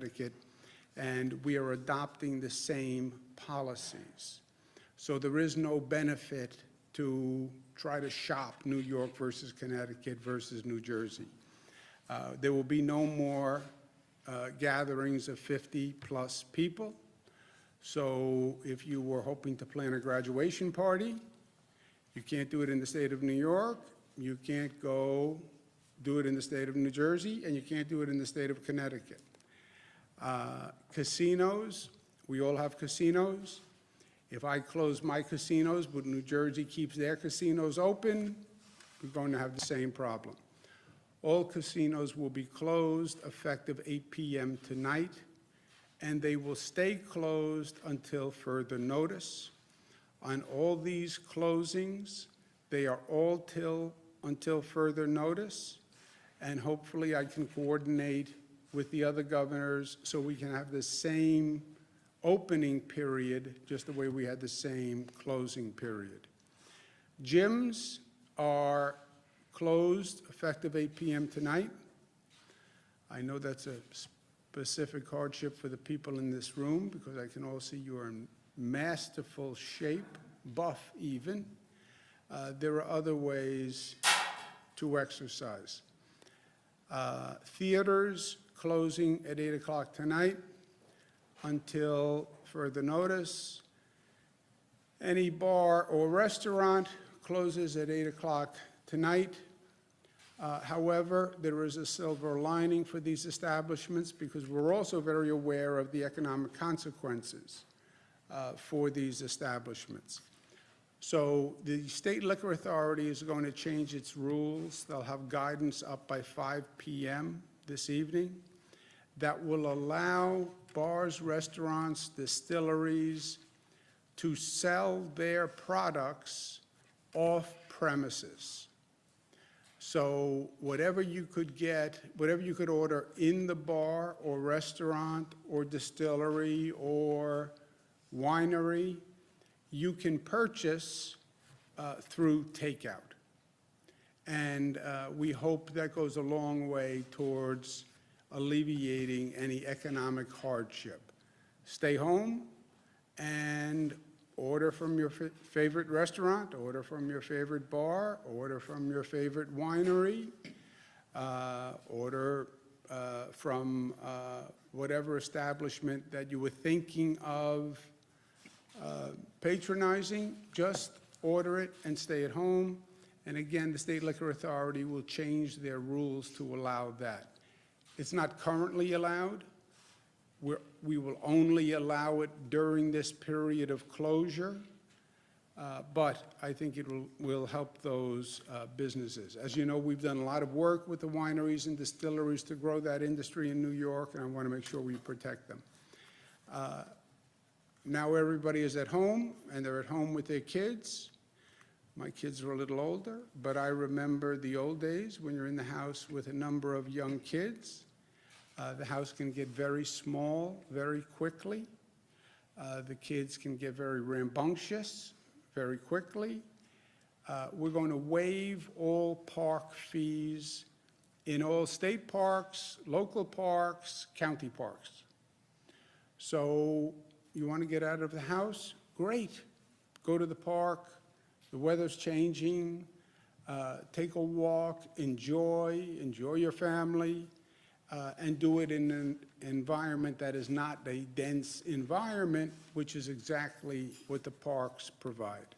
Connecticut, and we are adopting the same policies. So there is no benefit to try to shop New York versus Connecticut versus New Jersey. There will be no more gatherings of 50+ people. So if you were hoping to plan a graduation party, you can't do it in the state of New York, you can't go do it in the state of New Jersey, and you can't do it in the state of Connecticut. Casinos, we all have casinos. If I close my casinos, but New Jersey keeps their casinos open, we're going to have the same problem. All casinos will be closed effective 8 p.m. tonight, and they will stay closed until further notice. On all these closings, they are all until further notice, and hopefully I can coordinate with the other governors so we can have the same opening period, just the way we had the same closing period. Gyms are closed effective 8 p.m. tonight. I know that's a specific hardship for the people in this room because I can all see you are in masterful shape, buff even. There are other ways to exercise. Theaters closing at 8 o'clock tonight until further notice. Any bar or restaurant closes at 8 o'clock tonight. However, there is a silver lining for these establishments because we're also very aware of the economic consequences for these establishments. So the State Liquor Authority is going to change its rules. They'll have guidance up by 5 p.m. this evening that will allow bars, restaurants, distilleries to sell their products off premises. So whatever you could get, whatever you could order in the bar or restaurant or distillery or winery, you can purchase through takeout. And we hope that goes a long way towards alleviating any economic hardship. Stay home and order from your favorite restaurant, order from your favorite bar, order from your favorite winery, order from whatever establishment that you were thinking of patronizing. Just order it and stay at home. And again, the State Liquor Authority will change their rules to allow that. It's not currently allowed. We will only allow it during this period of closure, but I think it will help those businesses. As you know, we've done a lot of work with the wineries and distilleries to grow that industry in New York, and I want to make sure we protect them. Now everybody is at home, and they're at home with their kids. My kids are a little older, but I remember the old days when you're in the house with a number of young kids. The house can get very small very quickly. The kids can get very rambunctious very quickly. We're going to waive all park fees in all state parks, local parks, county parks. So you want to get out of the house? Great. Go to the park. The weather's changing. Take a walk. Enjoy your family. And do it in an environment that is not a dense environment, which is exactly what the parks provide.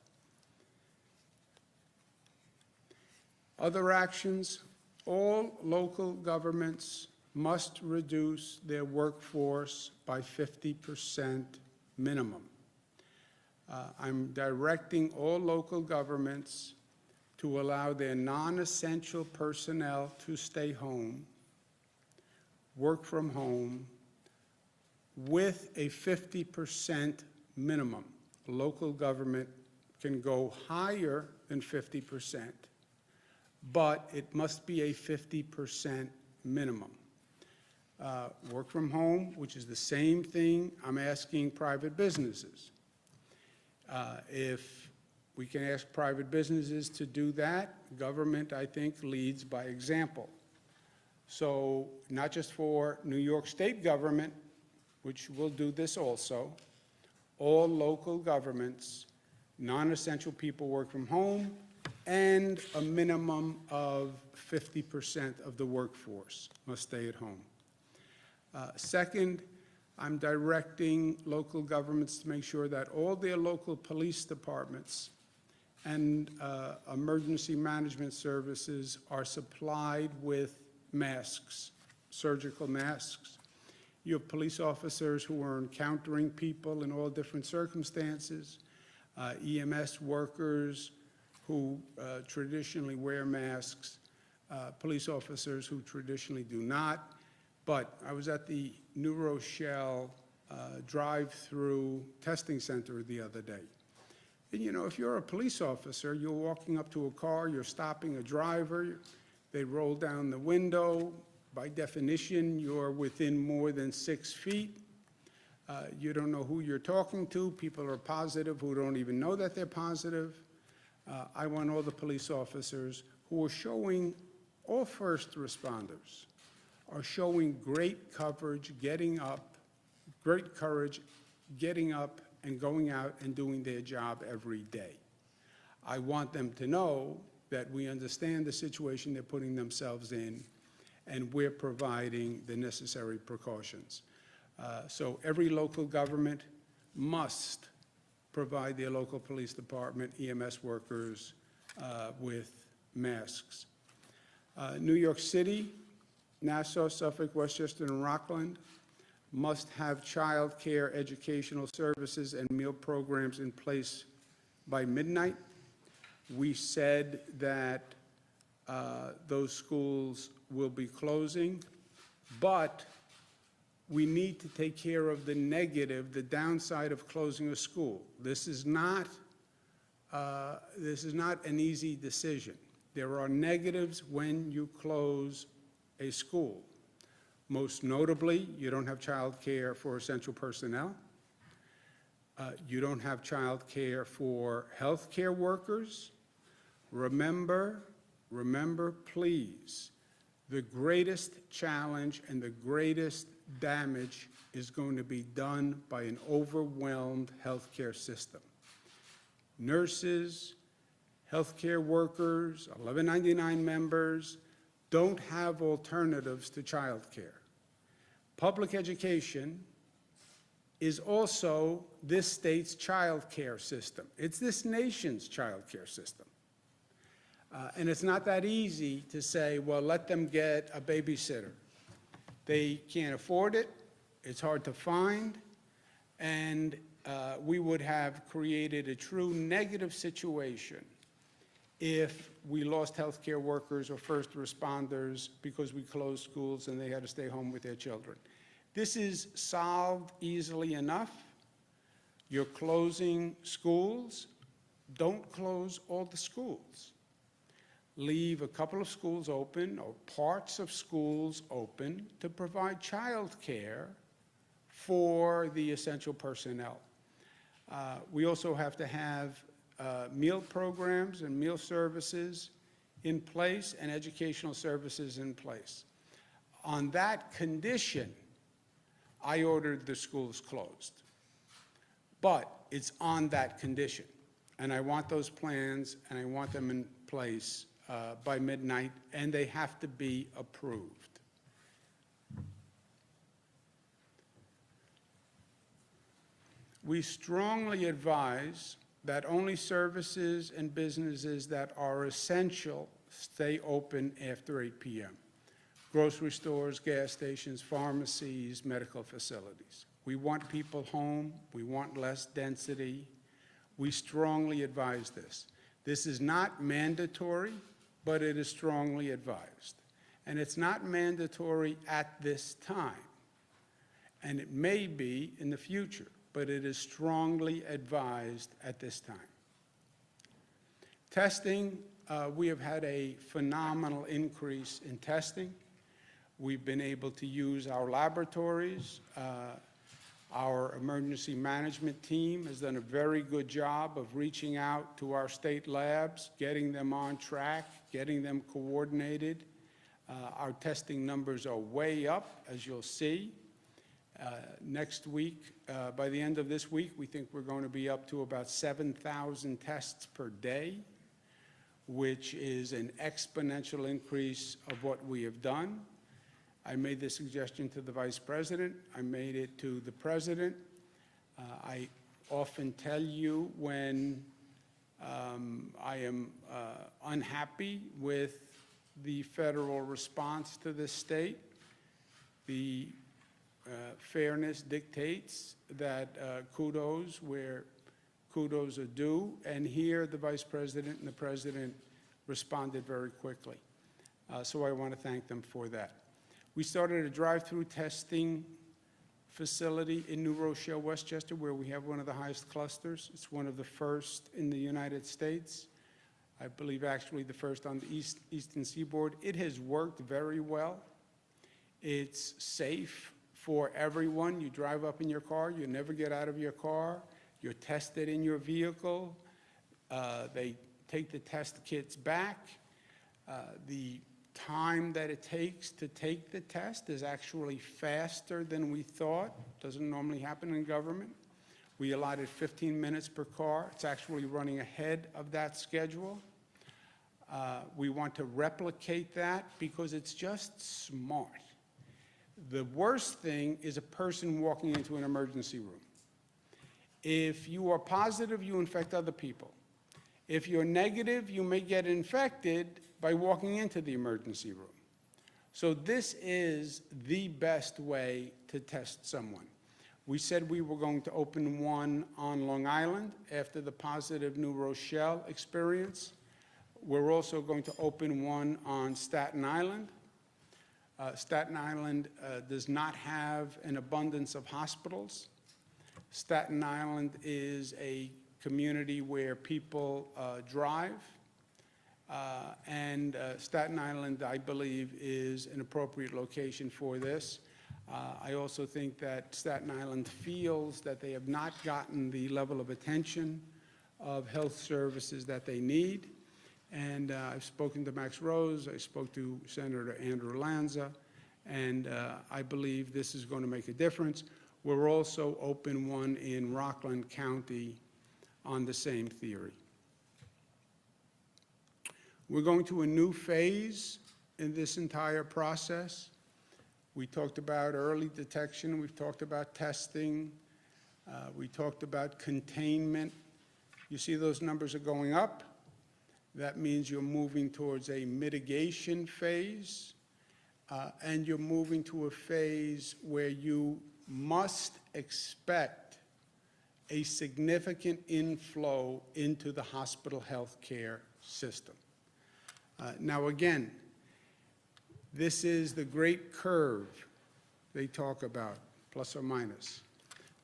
Other actions, all local governments must reduce their workforce by 50% minimum. I'm directing all local governments to allow their non-essential personnel to stay home, work from home, with a 50% minimum. Local government can go higher than 50%, but it must be a 50% minimum. Work from home, which is the same thing I'm asking private businesses. If we can ask private businesses to do that, government, I think, leads by example. So not just for New York State government, which will do this also, all local governments, non-essential people work from home, and a minimum of 50% of the workforce must stay at home. Second, I'm directing local governments to make sure that all their local police departments and emergency management services are supplied with masks, surgical masks. You have police officers who are encountering people in all different circumstances, EMS workers who traditionally wear masks, police officers who traditionally do not. But I was at the New Rochelle drive-through testing center the other day. And you know, if you're a police officer, you're walking up to a car, you're stopping a driver, they roll down the window. By definition, you're within more than 6 feet. You don't know who you're talking to. People are positive who don't even know that they're positive. I want all the police officers who are showing, all first responders, are showing great coverage, great courage, getting up and going out and doing their job every day. I want them to know that we understand the situation they're putting themselves in, and we're providing the necessary precautions. So every local government must provide their local police department, EMS workers with masks. New York City, Nassau, Suffolk, Westchester, and Rockland must have child care, educational services, and meal programs in place by midnight. We said that those schools will be closing, but we need to take care of the negative, the downside of closing a school. This is not an easy decision. There are negatives when you close a school. Most notably, you don't have child care for essential personnel. You don't have child care for healthcare workers. Remember, please, the greatest challenge and the greatest damage is going to be done by an overwhelmed healthcare system. Nurses, healthcare workers, 1199 members don't have alternatives to child care. Public education is also this state's child care system. It's this nation's child care system. And it's not that easy to say, well, let them get a babysitter. They can't afford it, it's hard to find, and we would have created a true negative situation if we lost healthcare workers or first responders because we closed schools and they had to stay home with their children. This is solved easily enough. You're closing schools. Don't close all the schools. Leave a couple of schools open or parts of schools open to provide child care for the essential personnel. We also have to have meal programs and meal services in place and educational services in place. On that condition, I ordered the schools closed. But it's on that condition. And I want those plans and I want them in place by midnight, and they have to be approved. We strongly advise that only services and businesses that are essential stay open after 8 p.m. Grocery stores, gas stations, pharmacies, medical facilities. We want people home. We want less density. We strongly advise this. This is not mandatory, but it is strongly advised. And it's not mandatory at this time. And it may be in the future, but it is strongly advised at this time. Testing, we have had a phenomenal increase in testing. We've been able to use our laboratories. Our emergency management team has done a very good job of reaching out to our state labs, getting them on track, getting them coordinated. Our testing numbers are way up, as you'll see. Next week, by the end of this week, we think we're going to be up to about 7,000 tests per day, which is an exponential increase of what we have done. I made the suggestion to the Vice President. I made it to the President. I often tell you when I am unhappy with the federal response to this state. The fairness dictates that kudos where kudos are due, and here the Vice President and the President responded very quickly. So I want to thank them for that. We started a drive-through testing facility in New Rochelle, Westchester, where we have one of the highest clusters. It's one of the first in the United States. I believe actually the first on the eastern seaboard. It has worked very well. It's safe for everyone. You drive up in your car, you never get out of your car. You're tested in your vehicle. They take the test kits back. The time that it takes to take the test is actually faster than we thought. Doesn't normally happen in government. We allotted 15 minutes per car. It's actually running ahead of that schedule. We want to replicate that because it's just smart. The worst thing is a person walking into an emergency room. If you are positive, you infect other people. If you're negative, you may get infected by walking into the emergency room. So this is the best way to test someone. We said we were going to open one on Long Island after the positive New Rochelle experience. We're also going to open one on Staten Island. Staten Island does not have an abundance of hospitals. Staten Island is a community where people drive. And Staten Island, I believe, is an appropriate location for this. I also think that Staten Island feels that they have not gotten the level of attention of health services that they need. And I've spoken to Max Rose, I spoke to Senator Andrew Lanza, and I believe this is going to make a difference. We're also open one in Rockland County on the same theory. We're going to a new phase in this entire process. We talked about early detection, we've talked about testing, we talked about containment. You see those numbers are going up. That means you're moving towards a mitigation phase, and you're moving to a phase where you must expect a significant inflow into the hospital healthcare system. Now again, this is the great curve they talk about, plus or minus.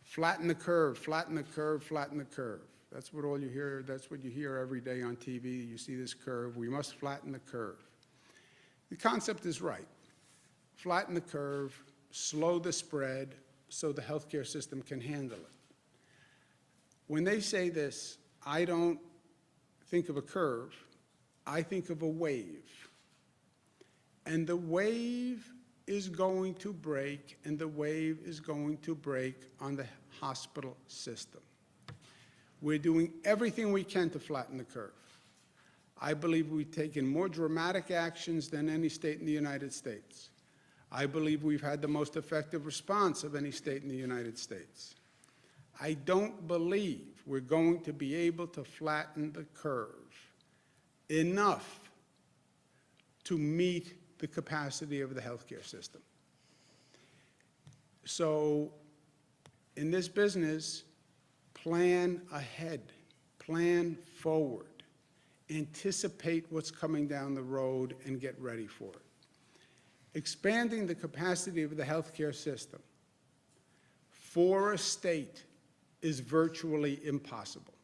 Flatten the curve, flatten the curve, flatten the curve. That's what all you hear, that's what you hear every day on TV. You see this curve, we must flatten the curve. The concept is right. Flatten the curve, slow the spread so the healthcare system can handle it. When they say this, I don't think of a curve, I think of a wave. And the wave is going to break, and the wave is going to break on the hospital system. We're doing everything we can to flatten the curve. I believe we've taken more dramatic actions than any state in the United States. I believe we've had the most effective response of any state in the United States. I don't believe we're going to be able to flatten the curve enough to meet the capacity of the healthcare system. So in this business, plan ahead, plan forward, anticipate what's coming down the road and get ready for it. Expanding the capacity of the healthcare system for a state is virtually impossible.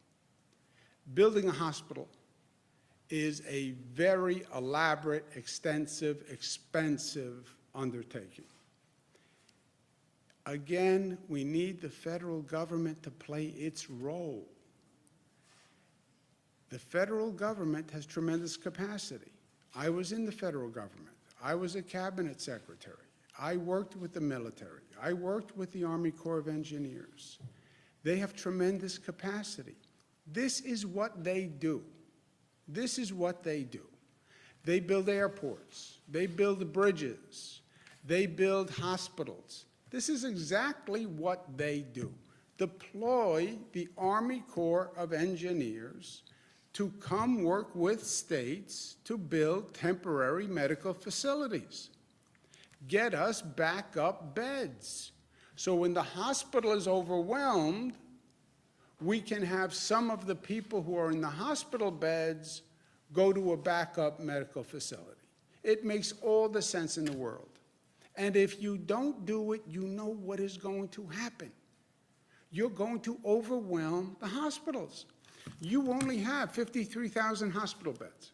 Building a hospital is a very elaborate, extensive, expensive undertaking. Again, we need the federal government to play its role. The federal government has tremendous capacity. I was in the federal government. I was a cabinet secretary. I worked with the military. I worked with the Army Corps of Engineers. They have tremendous capacity. This is what they do. This is what they do. They build airports. They build bridges. They build hospitals. This is exactly what they do. Deploy the Army Corps of Engineers to come work with states to build temporary medical facilities. Get us backup beds. So when the hospital is overwhelmed, we can have some of the people who are in the hospital beds go to a backup medical facility. It makes all the sense in the world. And if you don't do it, you know what is going to happen. You're going to overwhelm the hospitals. You only have 53,000 hospital beds.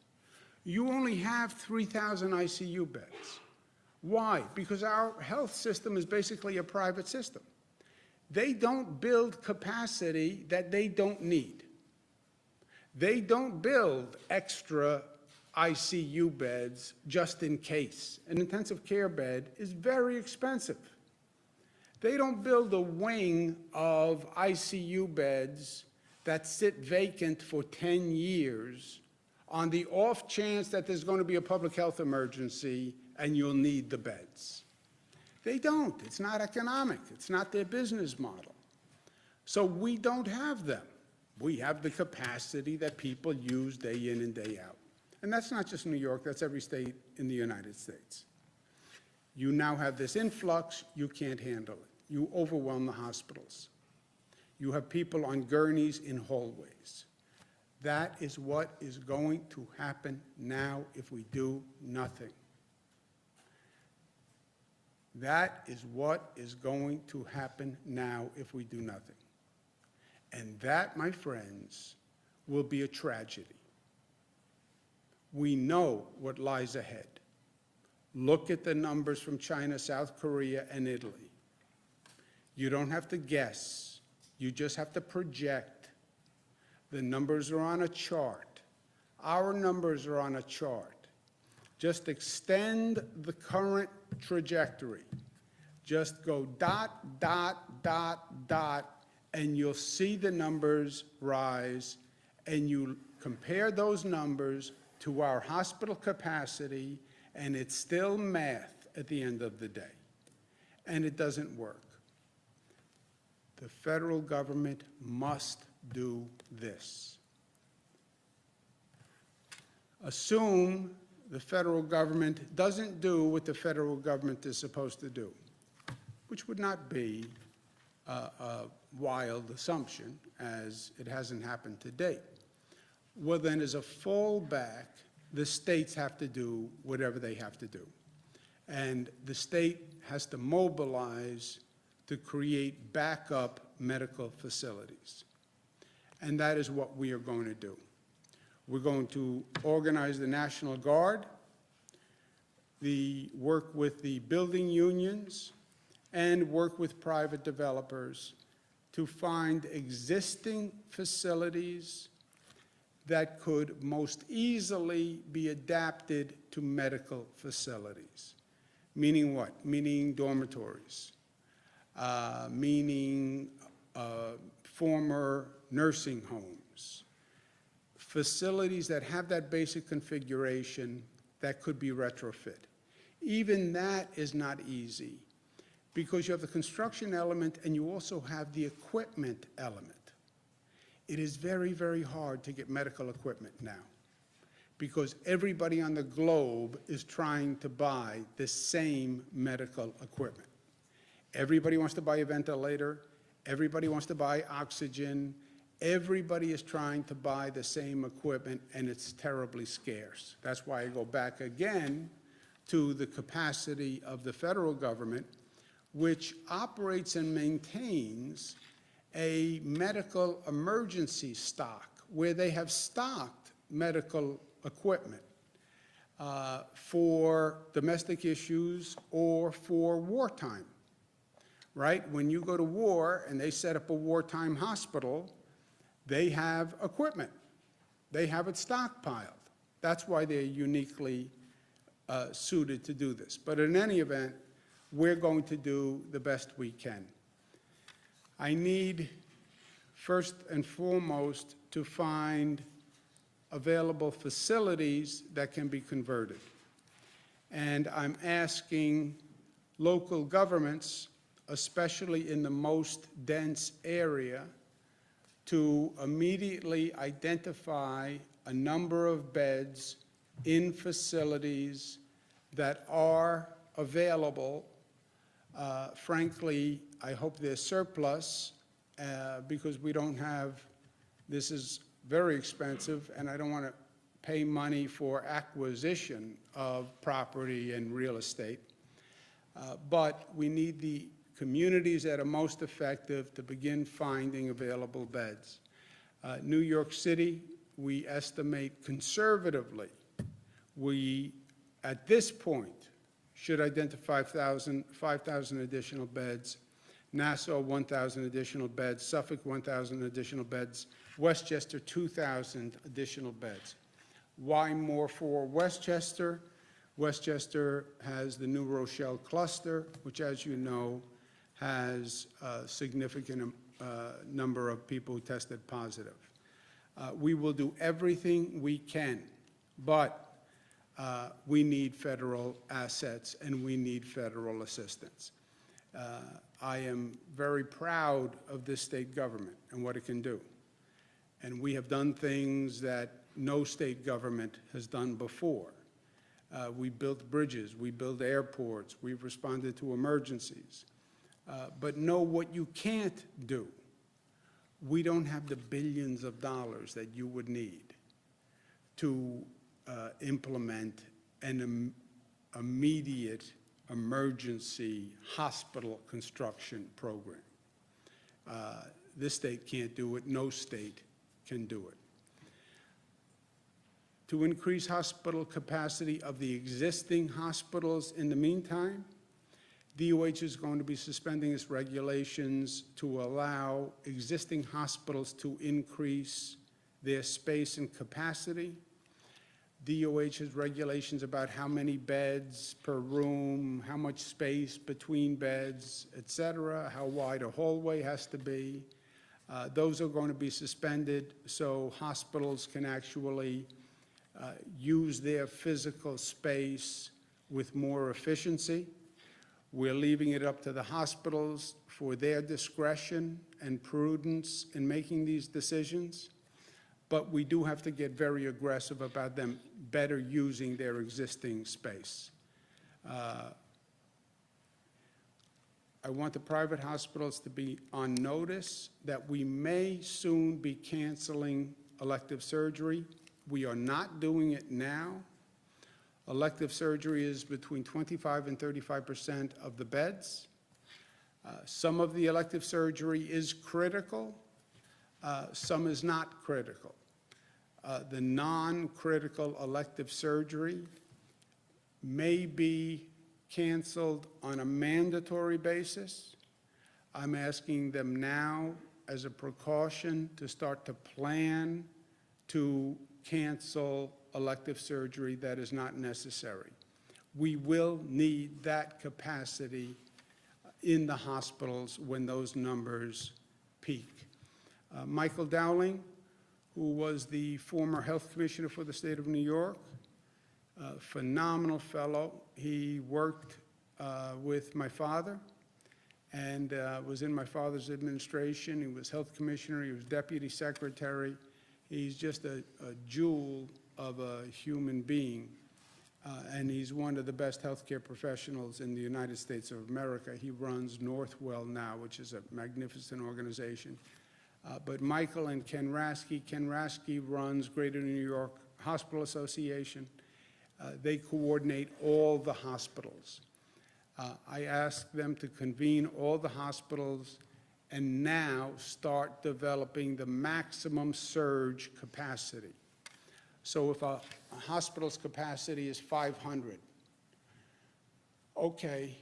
You only have 3,000 ICU beds. Why? Because our health system is basically a private system. They don't build capacity that they don't need. They don't build extra ICU beds just in case. An intensive care bed is very expensive. They don't build a wing of ICU beds that sit vacant for 10 years on the off chance that there's going to be a public health emergency and you'll need the beds. They don't. It's not economic. It's not their business model. So we don't have them. We have the capacity that people use day in and day out. And that's not just New York, that's every state in the United States. You now have this influx, you can't handle it. You overwhelm the hospitals. You have people on gurneys in hallways. That is what is going to happen now if we do nothing. That is what is going to happen now if we do nothing. And that, my friends, will be a tragedy. We know what lies ahead. Look at the numbers from China, South Korea, and Italy. You don't have to guess. You just have to project. The numbers are on a chart. Our numbers are on a chart. Just extend the current trajectory. Just go dot, dot, dot, dot, and you'll see the numbers rise, and you compare those numbers to our hospital capacity, and it's still math at the end of the day. And it doesn't work. The federal government must do this. Assume the federal government doesn't do what the federal government is supposed to do, which would not be a wild assumption, as it hasn't happened to date. Well, then, as a fallback, the states have to do whatever they have to do. And the state has to mobilize to create backup medical facilities. And that is what we are going to do. We're going to organize the National Guard, work with the building unions, and work with private developers to find existing facilities that could most easily be adapted to medical facilities. Meaning what? Meaning dormitories, meaning former nursing homes, facilities that have that basic configuration that could be retrofit. Even that is not easy because you have the construction element and you also have the equipment element. It is very, very hard to get medical equipment now because everybody on the globe is trying to buy the same medical equipment. Everybody wants to buy a ventilator. Everybody wants to buy oxygen. Everybody is trying to buy the same equipment, and it's terribly scarce. That's why I go back again to the capacity of the federal government, which operates and maintains a medical emergency stock where they have stocked medical equipment for domestic issues or for wartime, right? When you go to war and they set up a wartime hospital, they have equipment. They have it stockpiled. That's why they're uniquely suited to do this. But in any event, we're going to do the best we can. I need, first and foremost, to find available facilities that can be converted. And I'm asking local governments, especially in the most dense area, to immediately identify a number of beds in facilities that are available. Frankly, I hope they're surplus because we don't have, this is very expensive, and I don't want to pay money for acquisition of property and real estate. But we need the communities that are most effective to begin finding available beds. New York City, we estimate conservatively, we, at this point, should identify 5,000 additional beds, Nassau 1,000 additional beds, Suffolk 1,000 additional beds, Westchester 2,000 additional beds. Why more for Westchester? Westchester has the New Rochelle cluster, which, as you know, has a significant number of people who tested positive. We will do everything we can, but we need federal assets and we need federal assistance. I am very proud of this state government and what it can do. And we have done things that no state government has done before. We built bridges, we built airports, we've responded to emergencies. But know what you can't do. We don't have the billions of dollars that you would need to implement an immediate emergency hospital construction program. This state can't do it, no state can do it. To increase hospital capacity of the existing hospitals in the meantime, DOH is going to be suspending its regulations to allow existing hospitals to increase their space and capacity. DOH has regulations about how many beds per room, how much space between beds, et cetera, how wide a hallway has to be. Those are going to be suspended so hospitals can actually use their physical space with more efficiency. We're leaving it up to the hospitals for their discretion and prudence in making these decisions, but we do have to get very aggressive about them better using their existing space. I want the private hospitals to be on notice that we may soon be canceling elective surgery. We are not doing it now. Elective surgery is between 25 and 35% of the beds. Some of the elective surgery is critical, some is not critical. The non-critical elective surgery may be canceled on a mandatory basis. I'm asking them now, as a precaution, to start to plan to cancel elective surgery that is not necessary. We will need that capacity in the hospitals when those numbers peak. Michael Dowling, who was the former health commissioner for the state of New York, a phenomenal fellow. He worked with my father and was in my father's administration. He was health commissioner, he was deputy secretary. He's just a jewel of a human being, and he's one of the best healthcare professionals in the United States of America. He runs Northwell now, which is a magnificent organization. But Michael and Ken Rasky runs Greater New York Hospital Association. They coordinate all the hospitals. I asked them to convene all the hospitals and now start developing the maximum surge capacity. So if a hospital's capacity is 500, okay,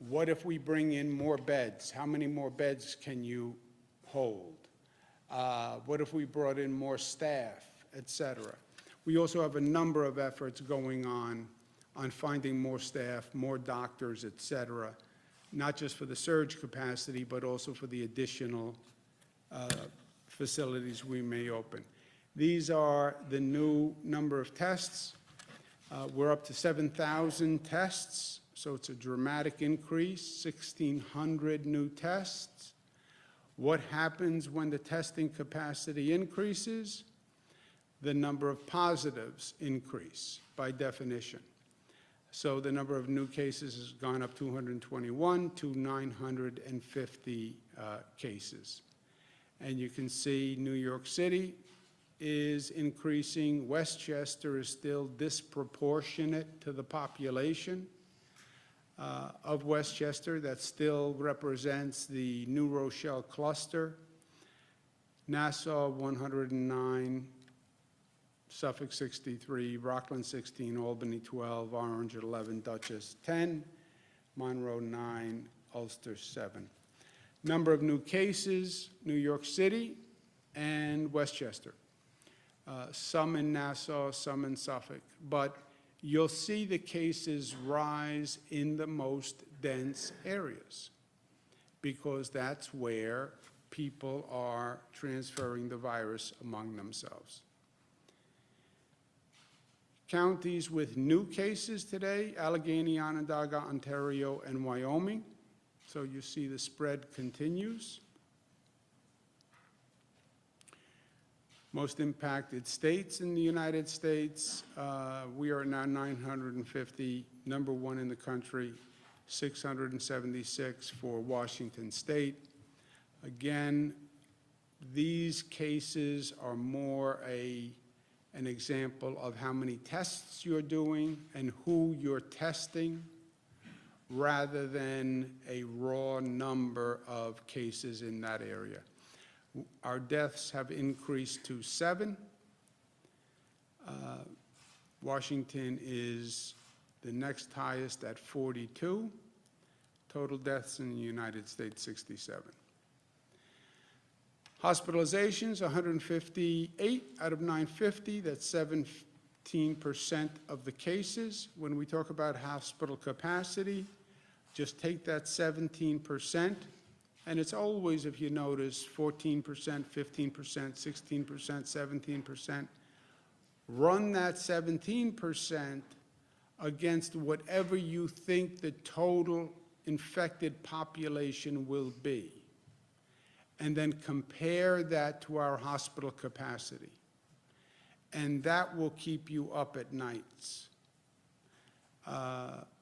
what if we bring in more beds? How many more beds can you hold? What if we brought in more staff, et cetera? We also have a number of efforts going on on finding more staff, more doctors, et cetera, not just for the surge capacity, but also for the additional facilities we may open. These are the new number of tests. We're up to 7,000 tests, so it's a dramatic increase, 1,600 new tests. What happens when the testing capacity increases? The number of positives increase by definition. So the number of new cases has gone up 221 to 950 cases. And you can see New York City is increasing. Westchester is still disproportionate to the population of Westchester. That still represents the New Rochelle cluster. Nassau, 109. Suffolk 63, Rockland 16, Albany 12, Orange 11, Dutchess 10, Monroe 9, Ulster 7. Number of new cases, New York City and Westchester. Some in Nassau, some in Suffolk. But you'll see the cases rise in the most dense areas because that's where people are transferring the virus among themselves. Counties with new cases today, Allegheny, Onondaga, Ontario, and Wyoming. So you see the spread continues. Most impacted states in the United States, we are now 950, number one in the country, 676 for Washington State. Again, these cases are more an example of how many tests you're doing and who you're testing, rather than a raw number of cases in that area. Our deaths have increased to 7. Washington is the next highest at 42. Total deaths in the United States, 67. Hospitalizations, 158 out of 950, that's 17% of the cases. When we talk about hospital capacity, just take that 17%, and it's always, if you notice, 14%, 15%, 16%, 17%. Run that 17% against whatever you think the total infected population will be, and then compare that to our hospital capacity. And that will keep you up at nights.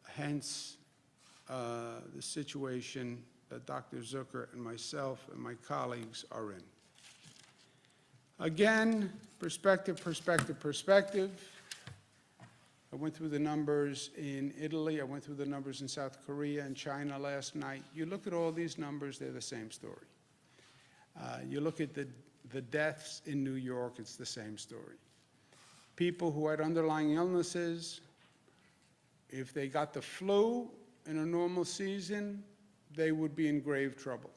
Hence, the situation that Dr. Zucker and myself and my colleagues are in. Again, perspective, perspective, perspective. I went through the numbers in Italy. I went through the numbers in South Korea and China last night. You look at all these numbers, they're the same story. You look at the deaths in New York, it's the same story. People who had underlying illnesses, if they got the flu in a normal season, they would be in grave trouble.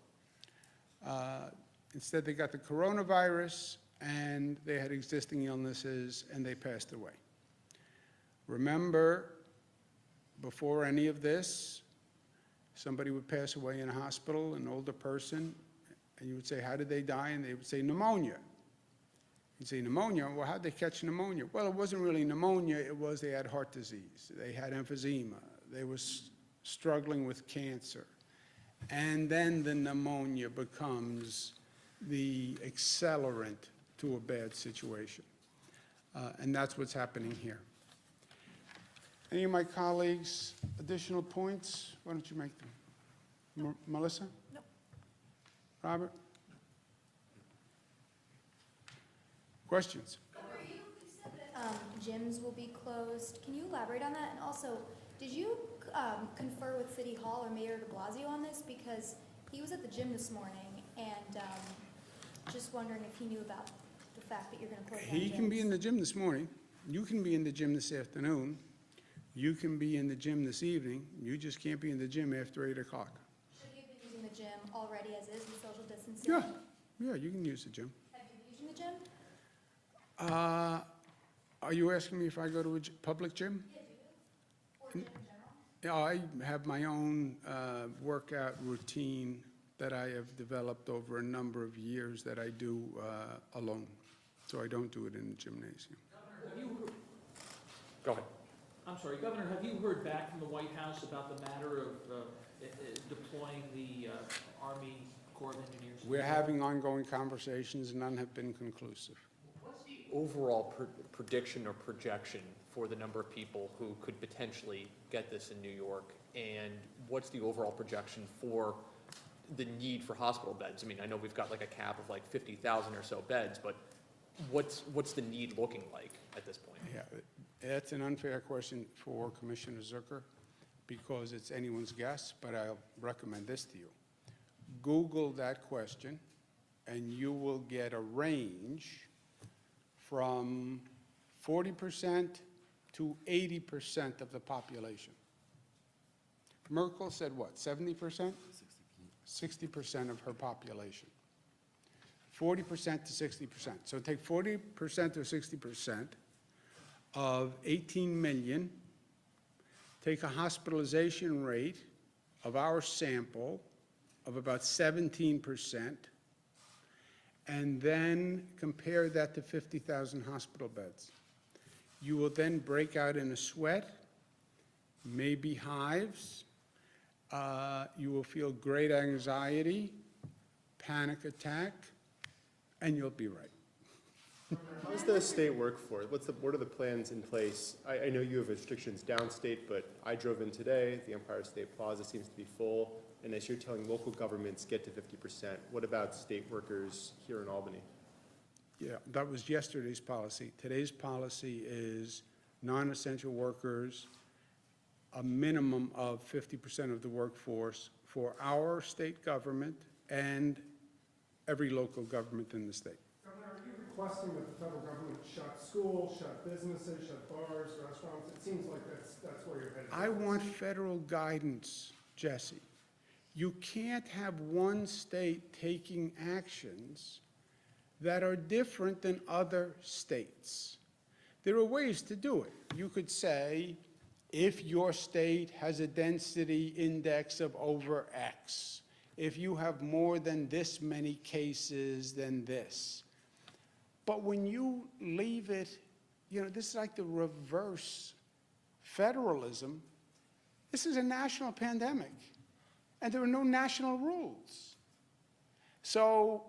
Instead, they got the coronavirus, and they had existing illnesses, and they passed away. Remember, before any of this, somebody would pass away in a hospital, an older person, and you would say, how did they die? And they would say, pneumonia. You'd say, pneumonia? Well, how'd they catch pneumonia? Well, it wasn't really pneumonia. It was they had heart disease. They had emphysema. They were struggling with cancer. And then the pneumonia becomes the accelerant to a bad situation. And that's what's happening here. Any of my colleagues, additional points? Why don't you make them? Melissa? No. Robert? Questions? You said that gyms will be closed. Can you elaborate on that? And also, did you confer with City Hall or Mayor de Blasio on this? Because he was at the gym this morning, and just wondering if he knew about the fact that you're going to close down gyms. He can be in the gym this morning. You can be in the gym this afternoon. You can be in the gym this evening. You just can't be in the gym after 8 o'clock. Should he have been using the gym already as is with social distancing? Yeah, you can use the gym. Have you been using the gym? Are you asking me if I go to a public gym? Yeah, Yeah, I have my own workout routine that I have developed over a number of years that I do alone. So I don't do it in the gymnasium. Have you heard, Go ahead. I'm sorry, Governor, have you heard back from the White House about the matter of deploying the Army Corps of Engineers? We're having ongoing conversations, none have been conclusive. What's the overall prediction or projection for the number of people who could potentially get this in New York? And what's the overall projection for the need for hospital beds? I mean, I know we've got like a cap of like 50,000 or so beds, but what's the need looking like at this point? Yeah, that's an unfair question for Commissioner Zucker because it's anyone's guess, but I'll recommend this to you. Google that question and you will get a range from 40% to 80% of the population. Merkel said what, 70%? 60% of her population. 40% to 60%. So take 40% or 60% of 18 million, take a hospitalization rate of our sample of about 17%, and then compare that to 50,000 hospital beds. You will then break out in a sweat, maybe hives. You will feel great anxiety, panic attack, and you'll be right. How does the state work for it? What are the plans in place? I know you have restrictions downstate, but I drove in today. The Empire State Plaza seems to be full. And as you're telling local governments get to 50%, what about state workers here in Albany? Yeah, that was yesterday's policy. Today's policy is non-essential workers, a minimum of 50% of the workforce for our state government and every local government in the state. Governor, are you requesting that the federal government shut schools, shut businesses, shut bars, restaurants? It seems like that's where you're headed. I want federal guidance, Jesse. You can't have one state taking actions that are different than other states. There are ways to do it. You could say, if your state has a density index of over X, if you have more than this many cases, then this. But when you leave it, this is like the reverse federalism. This is a national pandemic, and there are no national rules. So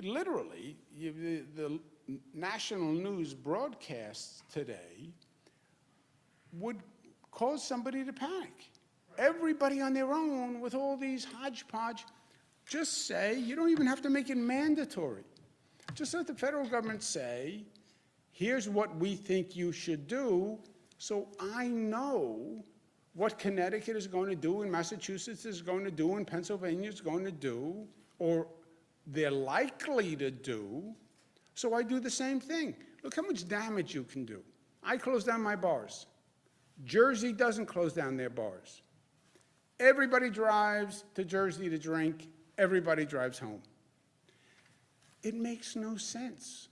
literally, the national news broadcasts today would cause somebody to panic. Everybody on their own with all these hodgepodge, just say, you don't even have to make it mandatory. Just let the federal government say, here's what we think you should do, so I know what Connecticut is going to do and Massachusetts is going to do and Pennsylvania is going to do, or they're likely to do, so I do the same thing. Look how much damage you can do. I close down my bars. Jersey doesn't close down their bars. Everybody drives to Jersey to drink. Everybody drives home. It makes no sense.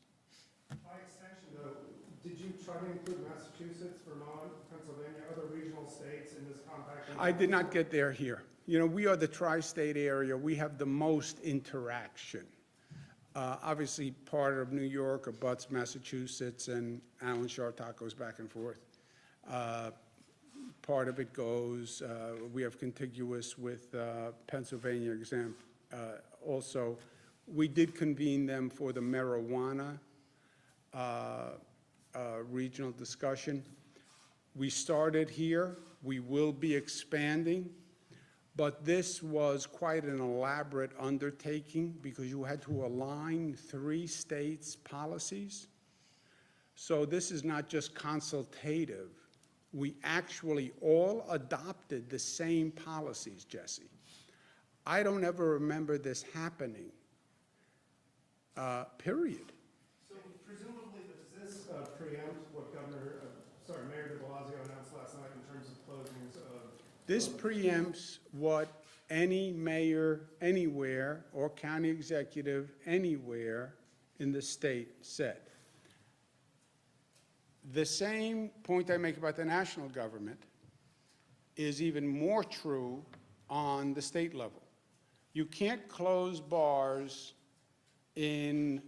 By extension, though, did you try to include Massachusetts, Vermont, Pennsylvania, other regional states in this compact? I did not get there here. We are the tri-state area. We have the most interaction. Obviously, part of New York abuts Massachusetts, and Alan Chartock goes back and forth. Part of it goes, we have contiguous with Pennsylvania also. We did convene them for the marijuana regional discussion. We started here. We will be expanding. But this was quite an elaborate undertaking because you had to align 3 states' policies. So this is not just consultative. We actually all adopted the same policies, Jesse. I don't ever remember this happening, period. So presumably, does this preempt what Mayor de Blasio announced last night in terms of closings of? This preempts what any mayor anywhere or county executive anywhere in the state said. The same point I make about the national government is even more true on the state level. You can't close bars in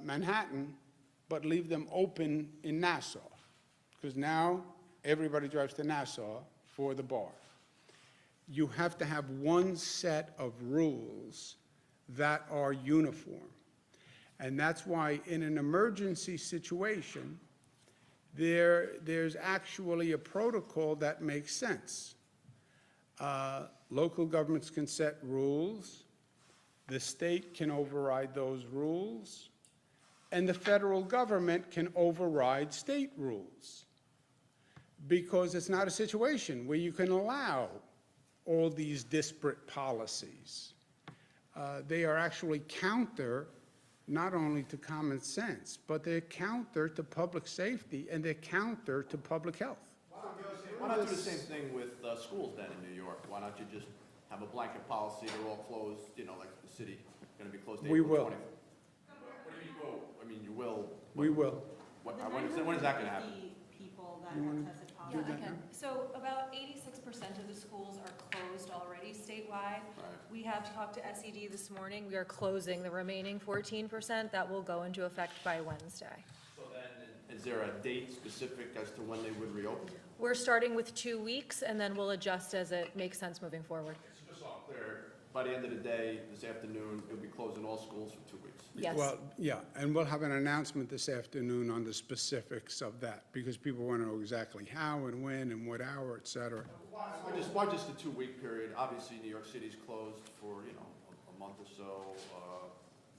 Manhattan, but leave them open in Nassau, because now everybody drives to Nassau for the bar. You have to have one set of rules that are uniform. And that's why in an emergency situation, there's actually a protocol that makes sense. Local governments can set rules, the state can override those rules, and the federal government can override state rules. Because it's not a situation where you can allow all these disparate policies. They are actually counter not only to common sense, but they're counter to public safety and they're counter to public health. Why not do the same thing with schools then in New York? Why not you just have a blanket policy, they're all closed, you know, like the city, gonna be closed April 20th? We will. What do you mean you will? I mean, you will. We will. When is that gonna happen? People that You wanna have tested do positive. that now? So about 86% of the schools are closed already statewide. We have talked to SED this morning. We are closing the remaining 14%. That will go into effect by Wednesday. So then, is there a date specific as to when they would reopen? We're starting with 2 weeks, and then we'll adjust as it makes sense moving forward. It's just so I'm clear, by the end of the day, this afternoon, you'll be closing all schools for 2 weeks. Yes. Well, yeah, and we'll have an announcement this afternoon on the specifics of that, because people want to know exactly how and when and what hour, et cetera. Why just the 2 week period? Obviously, New York City's closed for, you know, a month or so.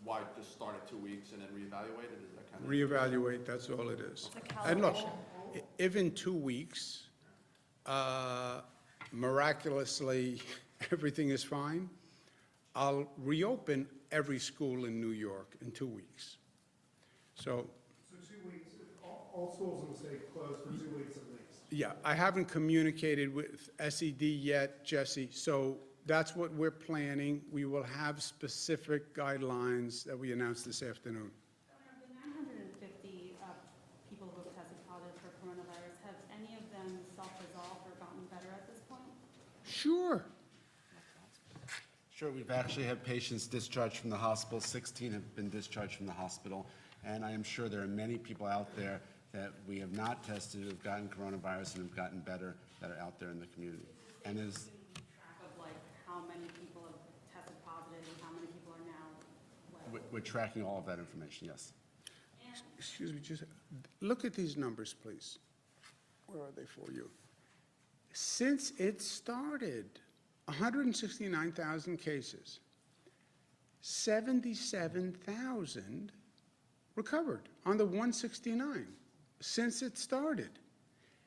Why just start at 2 weeks and then reevaluate it? Is that kind of? Reevaluate, that's all it is. It's a And look, calibration. if in 2 weeks, miraculously, everything is fine, I'll reopen every school in New York in 2 weeks. So, So 2 weeks, all schools in the state closed for 2 weeks at least. yeah, I haven't communicated with SED yet, Jesse, so that's what we're planning. We will have specific guidelines that we announced this afternoon. Governor, the 950 people who have tested positive for coronavirus, have any of them self-resolved or gotten better at this point? Sure. Sure, we've actually had patients discharged from the hospital. 16 have been discharged from the hospital. And I am sure there are many people out there that we have not tested who have gotten coronavirus and have gotten better that are out there in the community. And as Track of like how many people have tested positive and how many people are now well? we're tracking all of that information, yes. Excuse me, just look at these numbers, please. Where are they for you? Since it started, 169,000 cases, 77,000 recovered on the 169 since it started.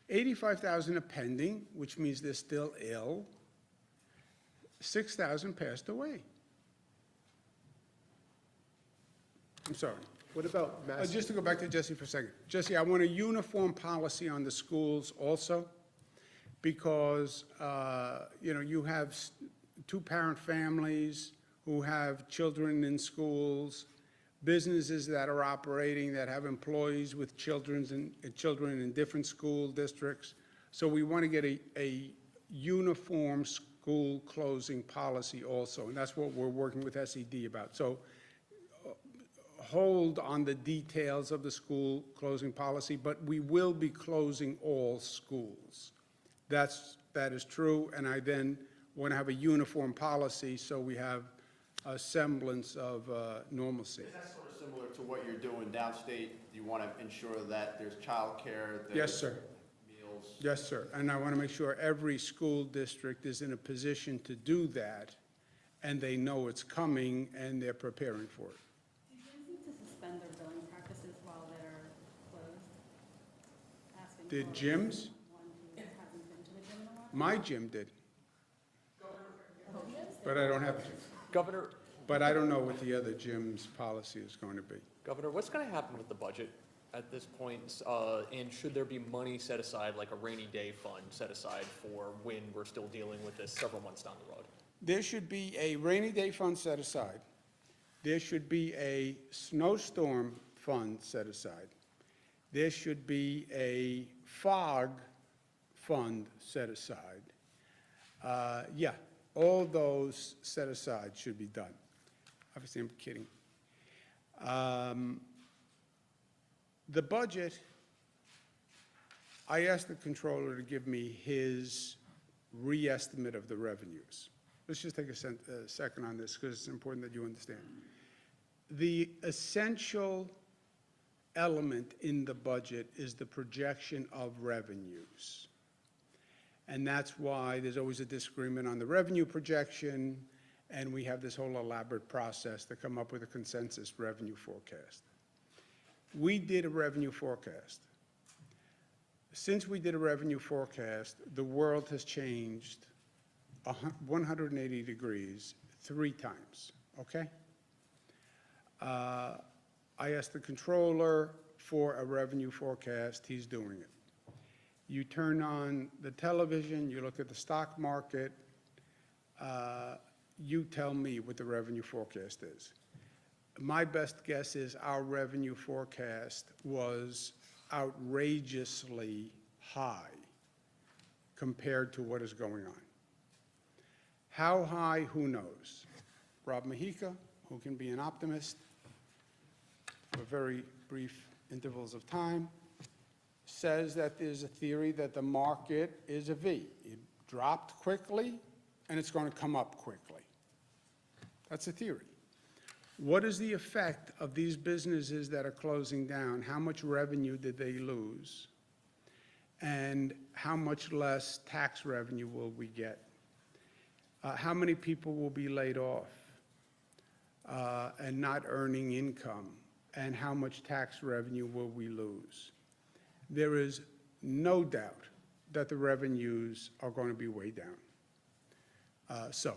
85,000 are pending, which means they're still ill. 6,000 passed away. I'm sorry. What about mass? Just to go back to Jesse for a second. Jesse, I want a uniform policy on the schools also, because, you know, you have two-parent families who have children in schools, businesses that are operating that have employees with children in different school districts. So we want to get a uniform school closing policy also, and that's what we're working with SED about. So hold on the details of the school closing policy, but we will be closing all schools. That is true, and I then want to have a uniform policy so we have a semblance of normalcy. Is that sort of similar to what you're doing downstate? You want to ensure that there's childcare, there's Yes, sir. meals? Yes, sir. And I want to make sure every school district is in a position to do that, and they know it's coming, and they're preparing for it. Do gyms need to suspend their billing practices while they're closed? Asking Did for gyms? one who hasn't been to the gym in a while? My gym did. But I don't have, Governor, but I don't know what the other gym's policy is going to be. Governor, what's going to happen with the budget at this point? And should there be money set aside, like a rainy day fund set aside for when we're still dealing with this several months down the road? There should be a rainy day fund set aside. There should be a snowstorm fund set aside. There should be a fog fund set aside. Yeah, all those set aside should be done. Obviously, I'm kidding. The budget, I asked the controller to give me his re-estimate of the revenues. Let's just take a second on this, because it's important that you understand. The essential element in the budget is the projection of revenues. And that's why there's always a disagreement on the revenue projection, and we have this whole elaborate process to come up with a consensus revenue forecast. We did a revenue forecast. Since we did a revenue forecast, the world has changed 180 degrees 3 times, okay? I asked the controller for a revenue forecast, he's doing it. You turn on the television, you look at the stock market, you tell me what the revenue forecast is. My best guess is our revenue forecast was outrageously high compared to what is going on. How high, who knows? Rob Mahika, who can be an optimist for very brief intervals of time, says that there's a theory that the market is a V. It dropped quickly, and it's going to come up quickly. That's a theory. What is the effect of these businesses that are closing down? How much revenue did they lose? And how much less tax revenue will we get? How many people will be laid off and not earning income? And how much tax revenue will we lose? There is no doubt that the revenues are going to be way down. So,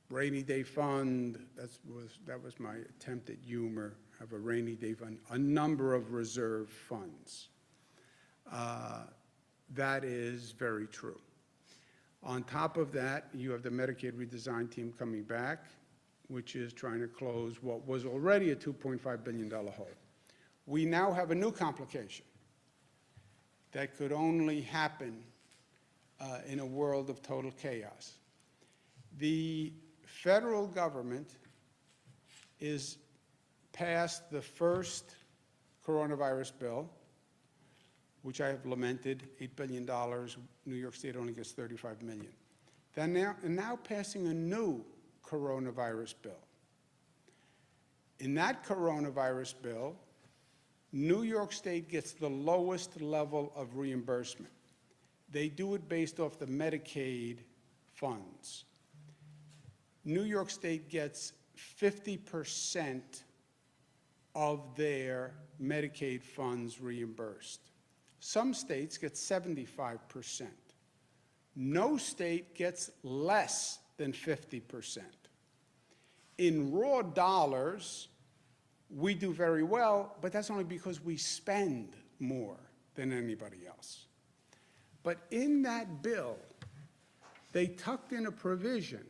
rainy day fund, that was my attempt at humor, have a rainy day fund, a number of reserve funds. That is very true. On top of that, you have the Medicaid redesign team coming back, which is trying to close what was already a $2.5 billion hole. We now have a new complication that could only happen in a world of total chaos. The federal government is passed the first coronavirus bill, which I have lamented, $8 billion. New York State only gets $35 million. They're now passing a new coronavirus bill. In that coronavirus bill, New York State gets the lowest level of reimbursement. They do it based off the Medicaid funds. New York State gets 50% of their Medicaid funds reimbursed. Some states get 75%. No state gets less than 50%. In raw dollars, we do very well, but that's only because we spend more than anybody else. But in that bill, they tucked in a provision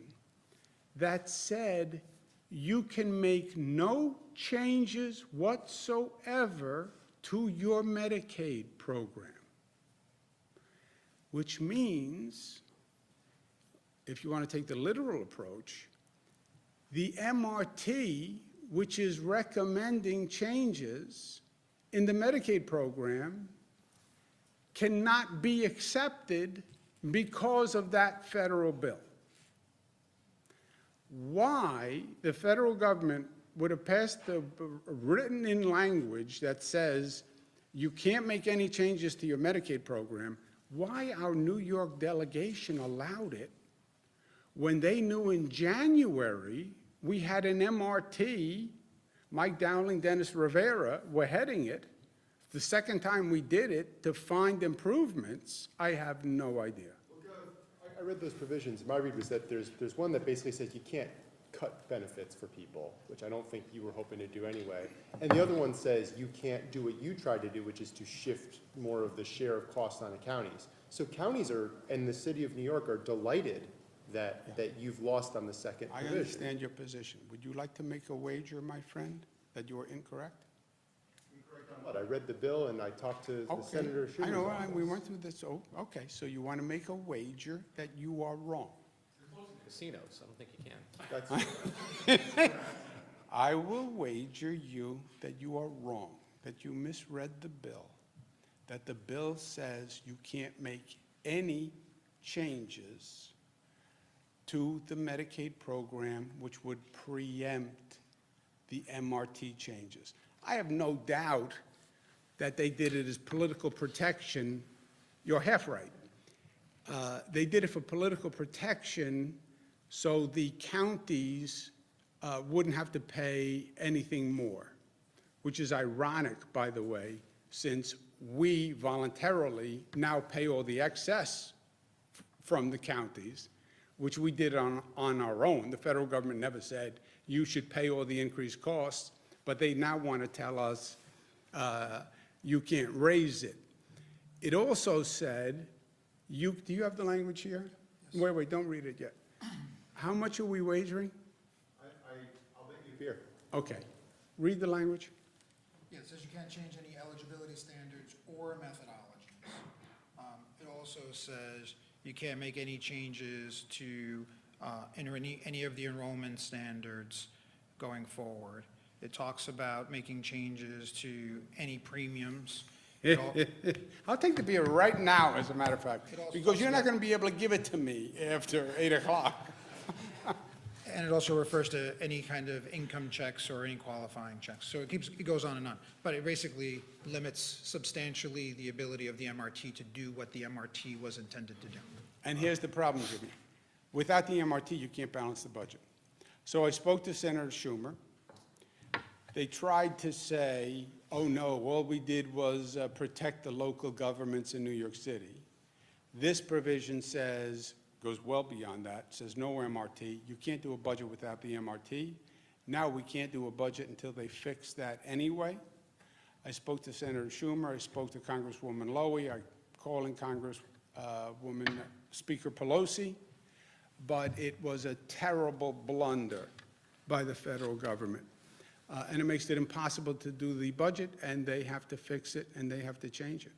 that said you can make no changes whatsoever to your Medicaid program, which means, if you want to take the literal approach, the MRT, which is recommending changes in the Medicaid program, cannot be accepted because of that federal bill. Why the federal government would have passed the written in language that says you can't make any changes to your Medicaid program, why our New York delegation allowed it when they knew in January we had an MRT, Mike Dowling, Dennis Rivera were heading it. The second time we did it to find improvements, I have no idea. I read those provisions. My read was that there's one that basically says you can't cut benefits for people, which I don't think you were hoping to do anyway. And the other one says you can't do what you tried to do, which is to shift more of the share of costs on the counties. So counties are, and the city of New York are delighted that you've lost on the second I provision. understand your position. Would you like to make a wager, my friend, that you are incorrect? But I read the bill and I talked to the Okay. Senator Schumer's I know, office. we went through this, okay, so you want to make a wager that you are wrong. casinos. I don't think you can. That's, I will wager you that you are wrong, that you misread the bill, that the bill says you can't make any changes to the Medicaid program which would preempt the MRT changes. I have no doubt that they did it as political protection. You're half right. They did it for political protection so the counties wouldn't have to pay anything more, which is ironic, by the way, since we voluntarily now pay all the excess from the counties, which we did on our own. The federal government never said you should pay all the increased costs, but they now want to tell us you can't raise it. It also said, do you have the language here? Yes. Wait, don't read it yet. How much are we wagering? I'll bet you beer. Okay, read the language. Yeah, it says you can't change any eligibility standards or methodologies. It also says you can't make any changes to any of the enrollment standards going forward. It talks about making changes to any premiums. I'll take the beer right now, as a matter of fact, It also because you're not talks going to be able to give it to me after 8 o'clock. And it also refers to any kind of income checks or any qualifying checks. So it goes on and on. But it basically limits substantially the ability of the MRT to do what the MRT was intended to do. And here's the problem, Jimmy. Without the MRT, you can't balance the budget. So I spoke to Senator Schumer. They tried to say, oh no, all we did was protect the local governments in New York City. This provision goes well beyond that, says no MRT. You can't do a budget without the MRT. Now we can't do a budget until they fix that anyway. I spoke to Senator Schumer. I spoke to Congresswoman Lowy. I'm calling Congresswoman Speaker Pelosi. But it was a terrible blunder by the federal government. And it makes it impossible to do the budget, and they have to fix it, and they have to change it.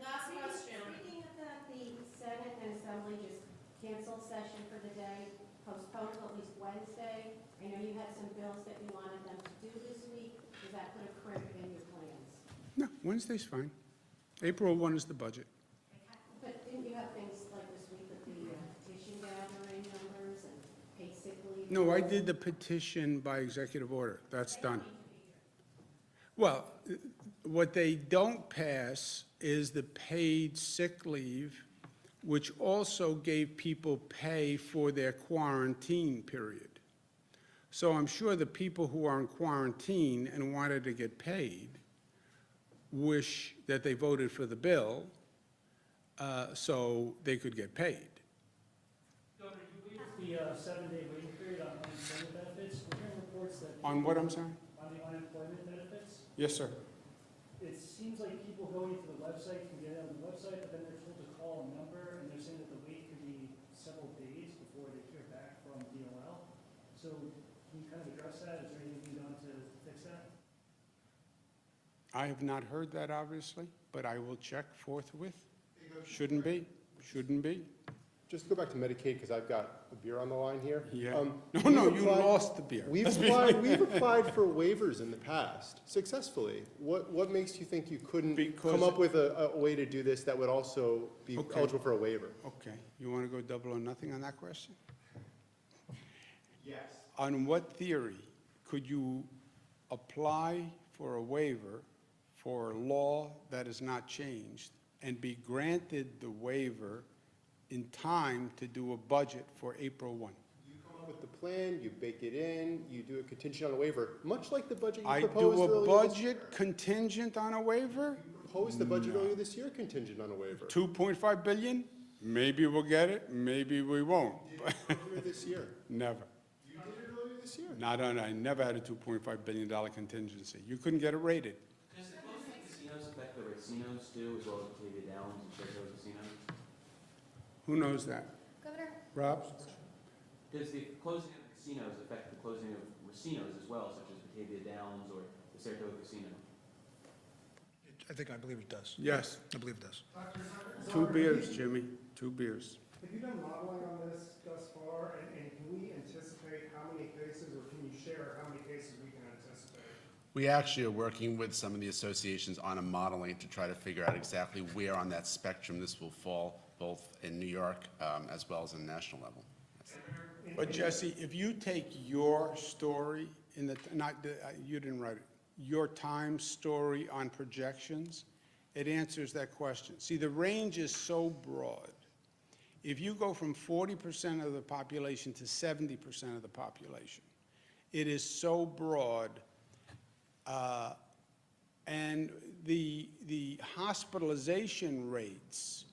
Last question. Speaking of that, the Senate and Assembly just canceled session for the day, postponed till at least Wednesday. I know you had some bills that you wanted them to do this week. Does that put a crimp in your plans? No, Wednesday's fine. April 1 is the budget. But didn't you have things like this week with the petition gathering numbers and paid sick leave? No, I did the petition by executive order. That's done. Well, what they don't pass is the paid sick leave, which also gave people pay for their quarantine period. So I'm sure the people who are in quarantine and wanted to get paid wish that they voted for the bill so they could get paid. Governor, you waived the 7-day waiting period on unemployment benefits. We're hearing reports that. On what, I'm sorry? On the unemployment benefits. Yes, sir. It seems like people going to the website can get it on the website, but then they're told to call a number, and they're saying that the wait could be several days before they hear back from DOL. So can you kind of address that? Is there anything done to fix that? I have not heard that, obviously, but I will check forthwith. Shouldn't be, shouldn't be. Just to go back to Medicaid, because I've got a beer on the line here. Yeah. No, you lost the beer. We've applied for waivers in the past successfully. What makes you think you couldn't Because- come up with a way to do this that would also be Okay. eligible for a waiver? Okay, you want to go double or nothing on that question? Yes. On what theory could you apply for a waiver for a law that is not changed and be granted the waiver in time to do a budget for April 1? You come up with the plan, you bake it in, you do a contingent on a waiver, much like the budget you I proposed do earlier a this year. budget contingent on a waiver? You proposed the budget earlier this year contingent on a waiver. 2.5 billion? Maybe we'll get it, maybe we won't. Earlier this year. Never. You did it earlier this year. I never had a $2.5 billion contingency. You couldn't get it rated. Does the closing of casinos affect the racinos too, as well as Batavia Downs and Saratoga Casino? Who knows that? Governor, Rob? Does the closing of the casinos affect the closing of racinos as well, such as Batavia Downs or the Saratoga Casino? I believe it does. Yes. I believe it does. 2 beers, Jimmy, 2 beers. Have you done modeling on this thus far, and share how many cases we can anticipate? We actually are working with some of the associations on a modeling to try to figure out exactly where on that spectrum this will fall, both in New York as well as on the national level. But Jesse, if you take your story in the, you didn't write it, your Times story on projections, it answers that question. See, the range is so broad. If you go from 40% of the population to 70% of the population, it is so broad. And the hospitalization rates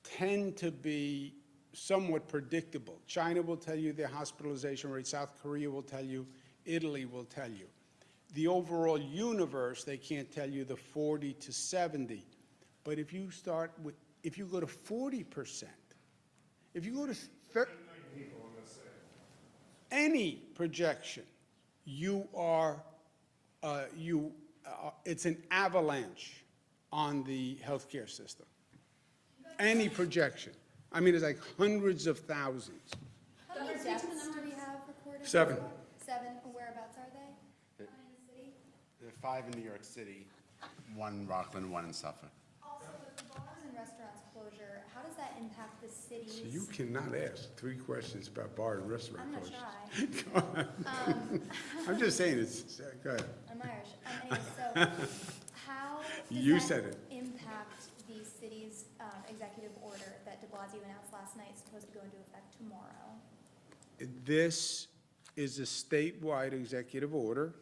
tend to be somewhat predictable. China will tell you their hospitalization rate, South Korea will tell you, Italy will tell you. The overall universe, they can't tell you the 40 to 70. But if you start with, if you go to 40%, if you go to any projection, you are, it's an avalanche on the healthcare system. Any projection. I mean, it's like hundreds of thousands. How many deaths do we have recorded? 7. 7, whereabouts are they? How many in the city? There are 5 in New York City, 1 in Rockland, 1 in Suffolk. Also, with the bars and restaurants closure, how does that impact the city's? So you cannot ask 3 questions about bar and restaurant I'm gonna closures. try. Go ahead. I'm just saying, it's, go ahead. I'm Irish. Anyway, so how You does said that it. impact the city's executive order that de Blasio announced last night, supposed to go into effect tomorrow? This is a statewide executive order.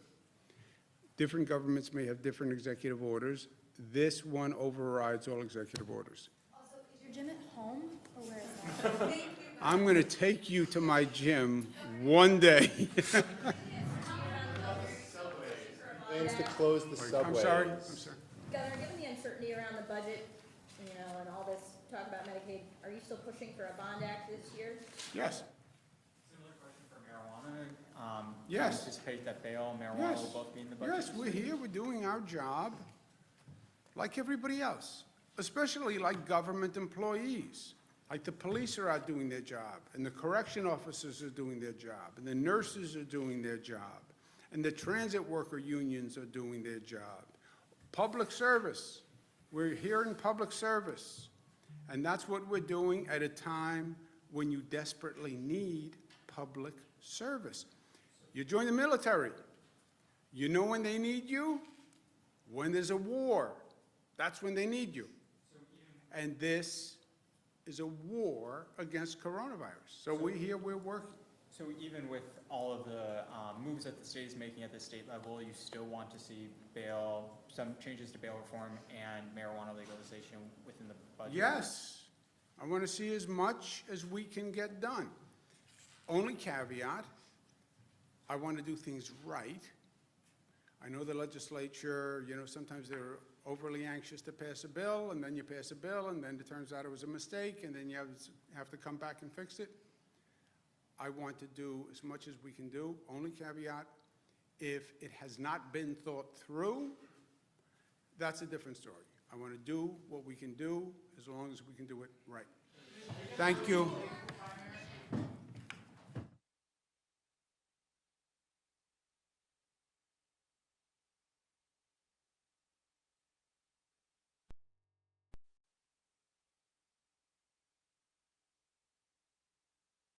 Different governments may have different executive orders. This one overrides all executive orders. Also, is your gym at home, or where is that? I'm going to take you to my gym one day. Plans to close the subways. I'm sorry, I'm sorry. Governor, given the uncertainty around the budget, you know, and all this talk about Medicaid, are you still pushing for a bond act this year? Yes, Similar question for marijuana. Yes. Do you anticipate that bail and marijuana yes. will both be in the budget? Yes, we're here, we're doing our job like everybody else, especially like government employees. Like the police are out doing their job, and the correction officers are doing their job, and the nurses are doing their job, and the transit worker unions are doing their job. Public service, we're here in public service, and that's what we're doing at a time when you desperately need public service. You join the military, you know when they need you? When there's a war, that's when they need you. And this is a war against coronavirus. So we're here, we're working. So even with all of the moves that the state is making at the state level, you still want to see bail, some changes to bail reform and marijuana legalization within the budget? Yes, I want to see as much as we can get done. Only caveat, I want to do things right. I know the legislature, you know, sometimes they're overly anxious to pass a bill, and then you pass a bill, and then it turns out it was a mistake, and then you have to come back and fix it. I want to do as much as we can do. Only caveat, if it has not been thought through, that's a different story. I want to do what we can do as long as we can do it right. Thank you.